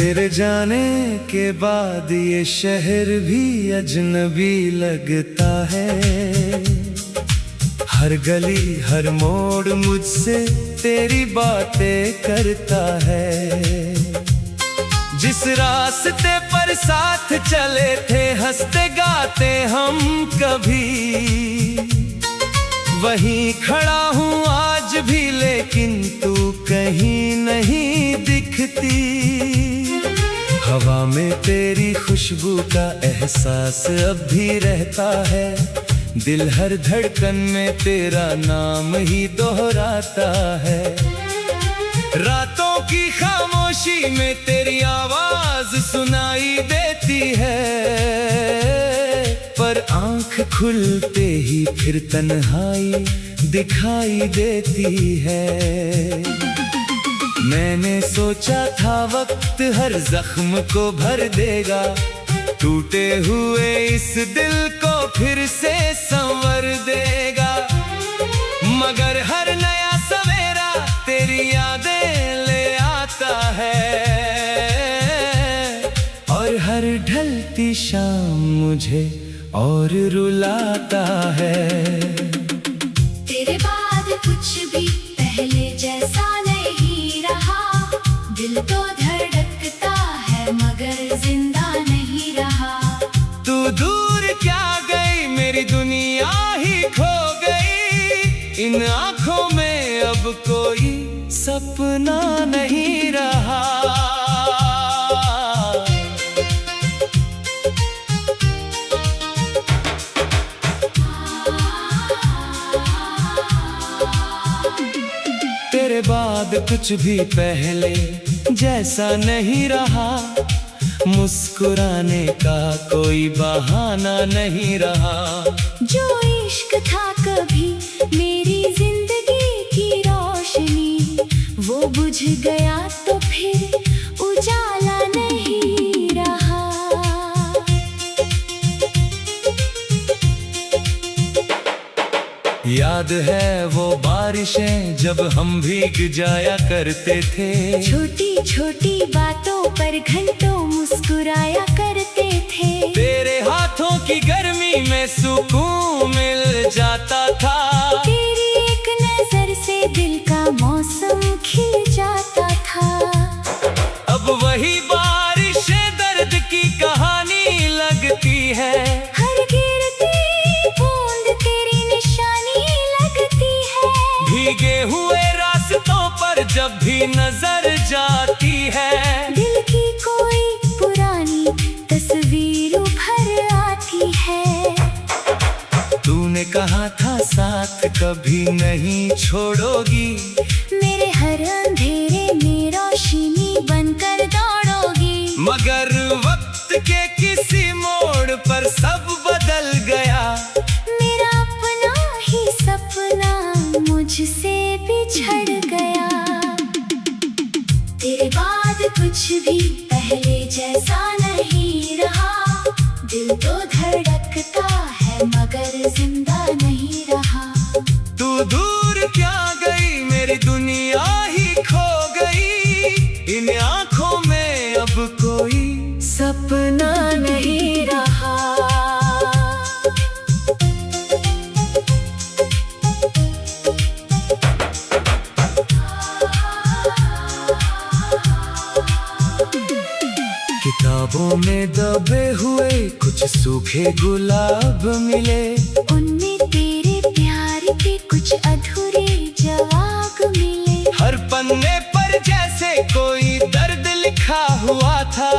तेरे जाने के बाद ये शहर भी अजनबी लगता है। हर गली हर मोड़ मुझसे तेरी बातें करता है। जिस रास्ते पर साथ चले थे हंसते गाते हम कभी, वहीं खड़ा हूँ आज भी, लेकिन तू कहीं नहीं दिखती। हवा में तेरी खुशबू का एहसास अब भी रहता है। दिल हर धड़कन में तेरा नाम ही दोहराता है। रातों की खामोशी में तेरी आवाज सुनाई देती है, पर आंख खुलते ही फिर तन्हाई दिखाई देती है। मैंने सोचा था वक्त हर जख्म को भर देगा, टूटे हुए इस दिल को फिर से संवर देगा। मगर हर नया सवेरा तेरी यादें ले आता है, और हर ढलती शाम मुझे और रुलाता है। तेरे बाद कुछ भी पहले जैसा नहीं रहा, दिल तो धड़कता है मगर जिंदा नहीं रहा। तू दूर क्या गई मेरी दुनिया ही खो गई, इन आँखों में अब कोई सपना नहीं रहा। तेरे बाद कुछ भी पहले जैसा नहीं रहा, मुस्कुराने का कोई बहाना नहीं रहा। जो इश्क था कभी मेरी जिंदगी की रोशनी, वो बुझ गया तो फिर उजाला नहीं रहा। याद है वो बारिशें जब हम भीग जाया करते थे, छोटी छोटी बातों पर घंटों मुस्कुराया करते थे। तेरे हाथों की गर्मी में सुकून मिल जाता था, तेरी एक नजर से दिल का मौसम खिल जाता था। अब वही बारिशें दर्द की कहानी लगती है, हर गिरती बूंद तेरी निशानी लगती है। भीगे हुए रास्तों पर जब भी नजर जाती है, दिल की कोई पुरानी तस्वीर उभर आती है। तूने कहा था साथ कभी नहीं छोड़ोगी, मेरे हर अंधेरे में रोशनी बनकर दौड़ोगी। मगर वक्त के किसी मोड़ पर सब बदल गया। मेरा अपना ही सपना मुझसे बिछड़ गया। तेरे बाद कुछ भी पहले जैसा नहीं रहा, दिल तो धड़कता है मगर जिंदा नहीं रहा। तू दूर क्या गई मेरी दुनिया ही खो गई, इन आँखों में अब कोई सपना नहीं रहा। किताबों में दबे हुए कुछ सूखे गुलाब मिले, उनमें तेरे प्यार के कुछ अधूरे जवाब मिले। हर पन्ने पर जैसे कोई दर्द लिखा हुआ था,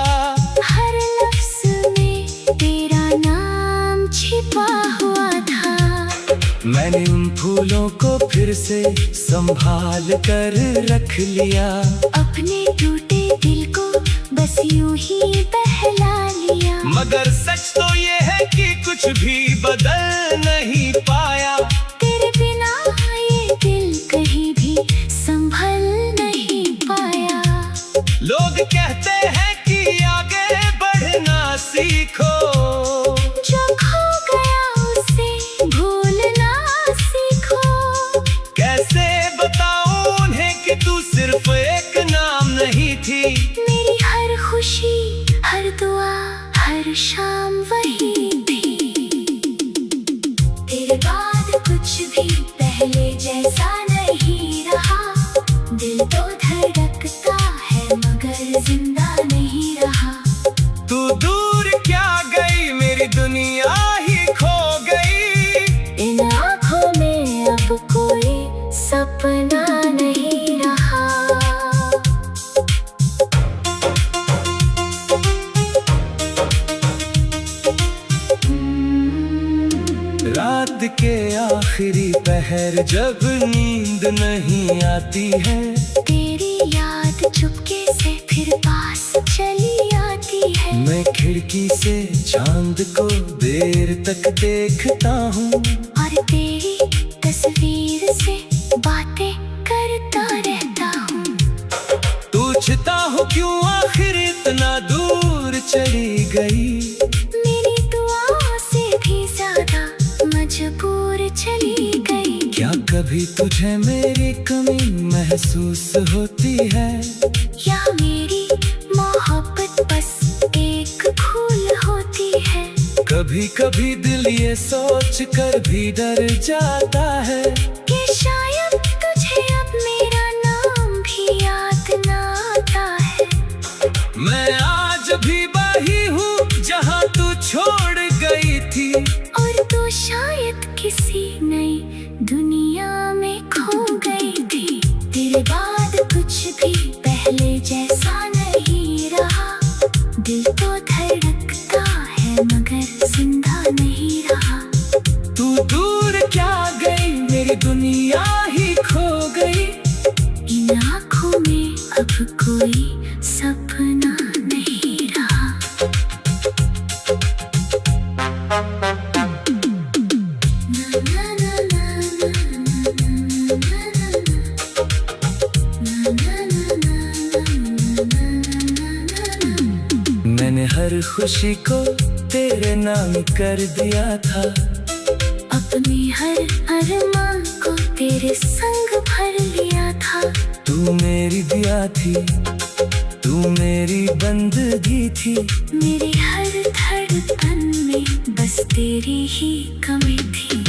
हर लफ्ज में तेरा नाम छिपा हुआ था। मैंने उन फूलों को फिर से संभाल कर रख लिया, अपने टूटे दिल को बस यूं ही बहला लिया। मगर सच तो ये है कि कुछ भी बदल नहीं पाया। तेरे बिना ये दिल कहीं भी संभल नहीं पाया। लोग कहते हैं कि आगे बढ़ना सीखो, जो खो गया उसे भूलना सीखो। कैसे बताऊं उन्हें कि तू सिर्फ एक नाम नहीं थी। मेरी हर खुशी तेरे बाद कुछ भी पहले जैसा नहीं रहा। दिल तो धड़कता है मगर जिंदा नहीं रहा। तू दूर क्या गई, मेरी दुनिया ही खो गई। इन आँखों में अब कोई सपना नहीं रहा। रात के आखिरी पहर जब नींद नहीं आती है, तेरी याद चुपके से फिर पास चली आती है। मैं खिड़की से चांद को देर तक देखता हूँ और तेरी तस्वीर से बातें करता रहता हूँ। पूछता हूँ क्यों आखिर इतना दूर चली गई। मेरी दुआ से भी ज्यादा मजबूर चली गई। क्या कभी तुझे मेरी कमी महसूस होती है, या मेरी मोहब्बत बस एक भूल होती है। कभी कभी दिल ये सोच कर भी डर जाता है कि शायद तुझे अब मेरा नाम भी याद ना आता है। मैं आज भी वही हूँ जहाँ तू छोड़ गई थी, और तू शायद किसी नई दुनिया में खो गई थी। तेरे बाद कुछ भी पहले जैसा नहीं रहा। दिल तो धड़कता है मगर जिंदा नहीं रहा। तू दूर क्या गई, मेरी दुनिया ही खो गई। इन आँखों में अब कोई सपना नहीं रहा। मैंने हर खुशी को तेरे नाम कर दिया था, अपने हर अरमान को तेरे संग भर लिया था। तू मेरी दिया थी, तू मेरी बंदगी थी। मेरी हर धड़कन में बस तेरी ही कमी थी।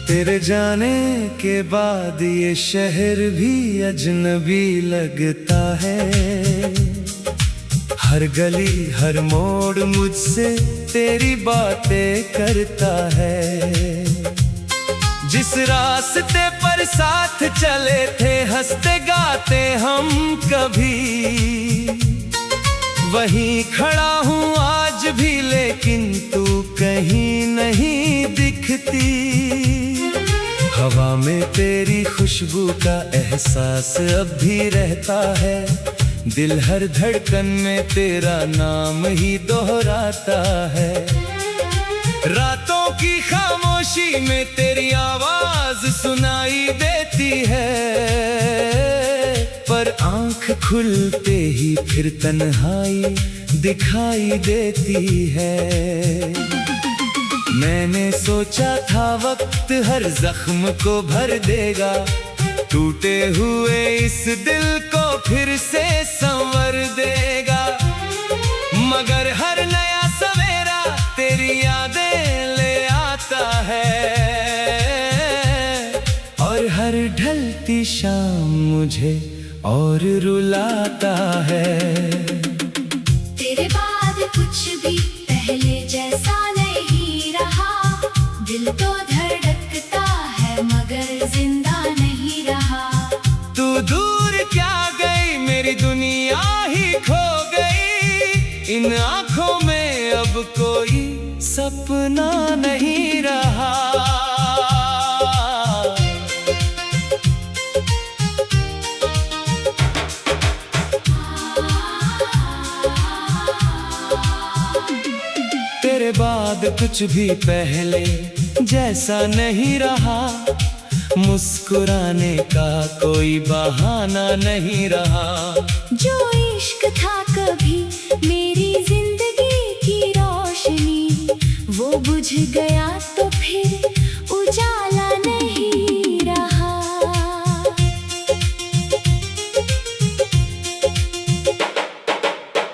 तेरे जाने के बाद ये शहर भी अजनबी लगता है। हर गली हर मोड़ मुझसे तेरी बातें करता है। जिस रास्ते पर साथ चले थे हंसते गाते हम कभी, वहीं खड़ा हूँ आज भी लेकिन तू कहीं नहीं दिखती। हवा में तेरी खुशबू का एहसास अब भी रहता है। दिल हर धड़कन में तेरा नाम ही दोहराता है। रातों की खामोशी में तेरी आवाज सुनाई देती है, पर आंख खुलते ही फिर तन्हाई दिखाई देती है। मैंने सोचा था वक्त हर जख्म को भर देगा, टूटे हुए इस दिल को फिर से संवर देगा। मगर हर नया सवेरा तेरी यादें ले आता है, और हर ढलती शाम मुझे और रुलाता है। तेरे बाद कुछ भी पहले जैसा नहीं रहा। दिल तो धड़कता है मगर जिंदा नहीं रहा। तू दूर क्या गई, मेरी दुनिया ही खो गई। इन आँखों में अब कोई सपना नहीं रहा। तेरे बाद कुछ भी पहले जैसा नहीं रहा। मुस्कुराने का कोई बहाना नहीं रहा। जो इश्क था कभी मेरी जिंदगी की रोशनी, वो बुझ गया तो फिर उजाला नहीं रहा।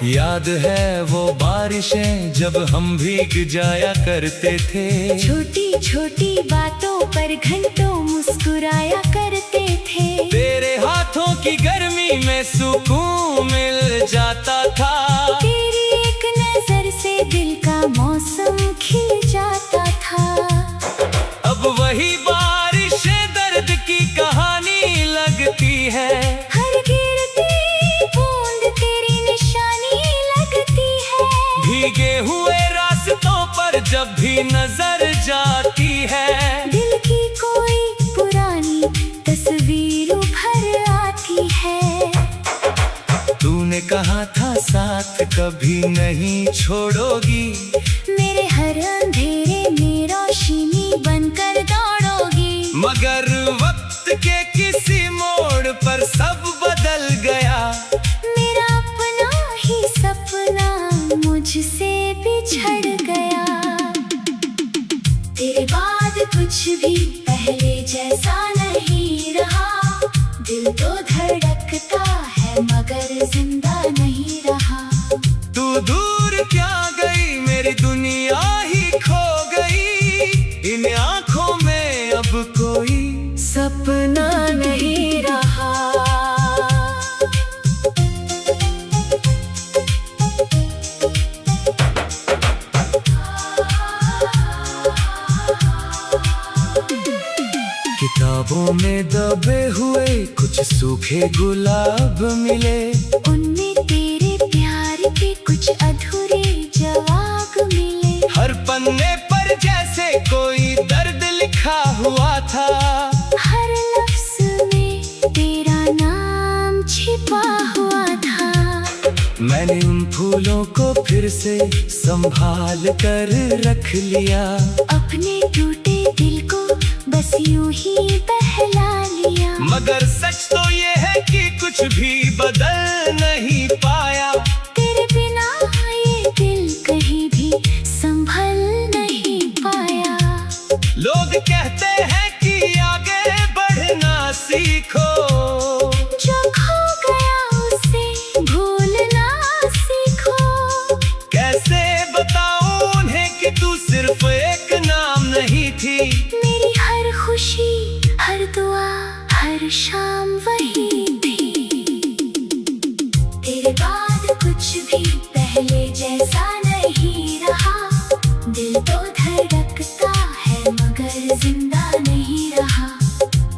याद है वो बारिशें जब हम भीग जाया करते थे। छोटी छोटी बातों पर घंटों मुस्कुराया करते थे। तेरे हाथों की गर्मी में सुकून मिल जाता था। तेरी एक नजर से दिल का मौसम खिल जाता था। अब वही बारिशें दर्द की कहानी लगती है। हर गिरती बूंद तेरी निशानी लगती है। भीगे हुए रास्तों पर जब भी नजर जाती है, दिल की कोई पुरानी तस्वीर उभर आती है। तूने कहा था साथ कभी नहीं छोड़ोगी। मेरे हर अंधेरे में रोशनी बनकर दौड़ोगी। मगर वक्त के किसी मोड़ पर सब बदल गया। मेरा अपना ही सपना मुझसे बिछड़ गया। तेरे बाद कुछ भी पहले जैसा नहीं रहा। दिल तो धड़कता है मगर जिंदा नहीं रहा। तू दूर क्या गई, मेरी दुनिया ही खो गई। इन आँखों में अब कोई सपना नहीं रहा। किताबों में दबे हुए कुछ सूखे गुलाब मिले। उनमें तेरे प्यार के कुछ अधूरे जवाब मिले। हर पन्ने पर जैसे कोई दर्द लिखा हुआ था। हर लफ्ज में तेरा नाम छिपा हुआ था। मैंने उन फूलों को फिर से संभाल कर रख लिया। अपने टूटे दिल को बस यूं ही बहला लिया। मगर सच तो ये है कि कुछ भी बदल नहीं पाया। तेरे बिना ये दिल कहीं भी संभल नहीं पाया। लोग कहते हैं कि आगे बढ़ना सीखो। जो खो गया उसे भूलना सीखो। कैसे बताऊं उन्हें कि तू सिर्फ एक नाम नहीं थी। मेरी हर खुशी हर दुआ हर शाम वही थी। तेरे बाद कुछ भी पहले जैसा नहीं रहा। दिल तो धड़कता है मगर जिंदा नहीं रहा।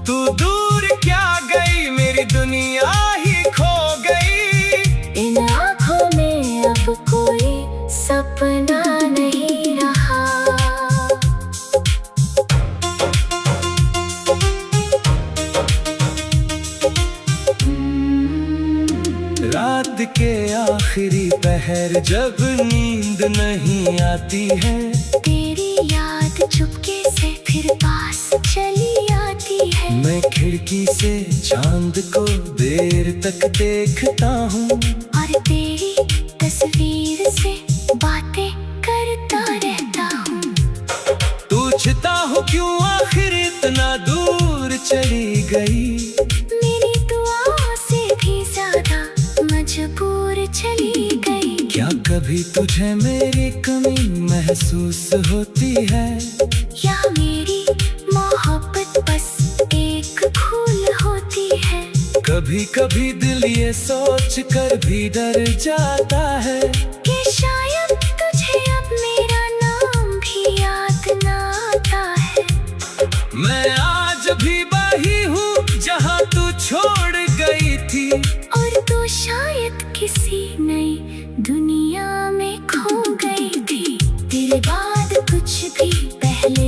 तू दूर क्या गई, मेरी दुनिया ही खो गई। इन आँखों में अब कोई सपना नहीं रहा। रात के आखिरी पहर जब नींद नहीं आती है। तेरी याद चुपके से फिर पास चली आती है। मैं खिड़की से चांद को देर तक देखता हूँ। और तेरी तस्वीर से बातें करता रहता हूँ। पूछता हूँ क्यों आखिर इतना दूर चली गई। मेरी दुआ से भी ज्यादा मजबूर चली गई। क्या कभी तुझे मेरी कमी महसूस होती है। या मेरी मोहब्बत बस एक भूल होती है। कभी कभी दिल ये सोच कर भी डर जाता है कि शायद तुझे अब मेरा नाम भी याद ना आता है। मैं आज भी वही हूँ जहाँ तू छोड़ गई थी। और तू शायद किसी नई दुनिया में खो गई थी। तेरे बाद कुछ भी पहले